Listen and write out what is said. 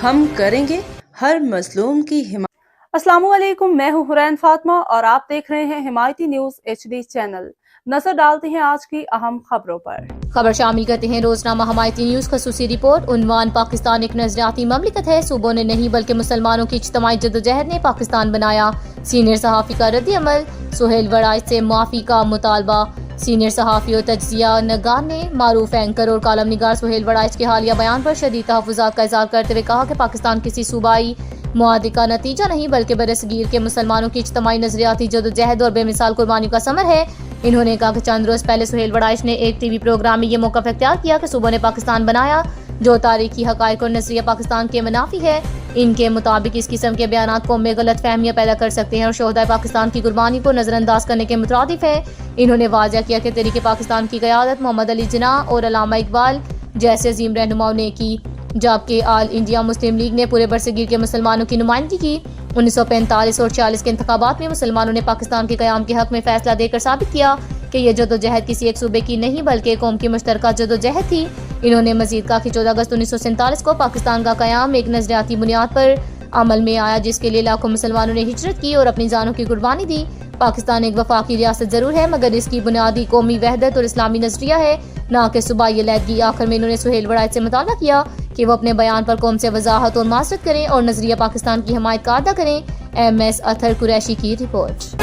ہم کریں گے ہر مظلوم کی حمایت۔ السلام علیکم، میں ہوں حرین فاطمہ اور آپ دیکھ رہے ہیں حمایتی نیوز HD چینل۔ نظر ڈالتے ہیں آج کی اہم خبروں پر۔ خبر شامل کرتے ہیں روزنامہ حمایتی نیوز خصوصی رپورٹ۔ عنوان: پاکستان ایک نظریاتی مملکت ہے، صوبوں نے نہیں بلکہ مسلمانوں کی اجتماعی جدوجہد نے پاکستان بنایا۔ سینئر صحافی کا رد عمل، سہیل وڑائچ سے معافی کا مطالبہ۔ سینئر صحافی و تجزیہ نگار نے معروف اینکر اور کالم نگار سہیل وڑائچ کے حالیہ بیان پر شدید تحفظات کا اظہار کرتے ہوئے کہا کہ پاکستان کسی صوبائی معاہدے کا نتیجہ نہیں بلکہ برصغیر کے مسلمانوں کی اجتماعی نظریاتی جدوجہد اور بے مثال قربانیوں کا ثمر ہے۔ انہوں نے کہا کہ چند روز پہلے سہیل وڑائچ نے ایک ٹی وی پروگرام میں یہ موقف اختیار کیا کہ صوبوں نے پاکستان بنایا جو تاریخی حقائق اور نظریہ پاکستان کے منافی ہے۔ ان کے مطابق اس قسم کے بیانات قوم میں غلط فہمیاں پیدا کر سکتے ہیں اور شہدائے پاکستان کی قربانی کو نظر انداز کرنے کے مترادف ہے۔ انہوں نے واضح کیا کہ تحریک پاکستان کی قیادت محمد علی جناح اور علامہ اقبال جیسے عظیم رہنماؤں نے کی، جبکہ آل انڈیا مسلم لیگ نے پورے برصغیر کے مسلمانوں کی نمائندگی کی۔ 1945 اور 46 کے انتخابات میں مسلمانوں نے پاکستان کے قیام کے حق میں فیصلہ دے کر ثابت کیا کہ یہ جدوجہد کسی ایک صوبے کی نہیں بلکہ قوم کی مشترکہ جدوجہد تھی۔ انہوں نے مزید کہا کہ 14 اگست 1947 کو پاکستان کا قیام ایک نظریاتی بنیاد پر عمل میں آیا جس کے لیے لاکھوں مسلمانوں نے ہجرت کی اور اپنی جانوں کی قربانی دی۔ پاکستان ایک وفاقی ریاست ضرور ہے مگر اس کی بنیادی قومی وحدت اور اسلامی نظریہ ہے، نہ کہ صوبائی علیحدگی۔ آخر میں انہوں نے سہیل وڑائچ سے مطالبہ کیا کہ وہ اپنے بیان پر قوم سے وضاحت اور معذرت کریں اور نظریہ پاکستان کی حمایت کا اعادہ کریں۔ MS اطہر قریشی کی رپورٹ۔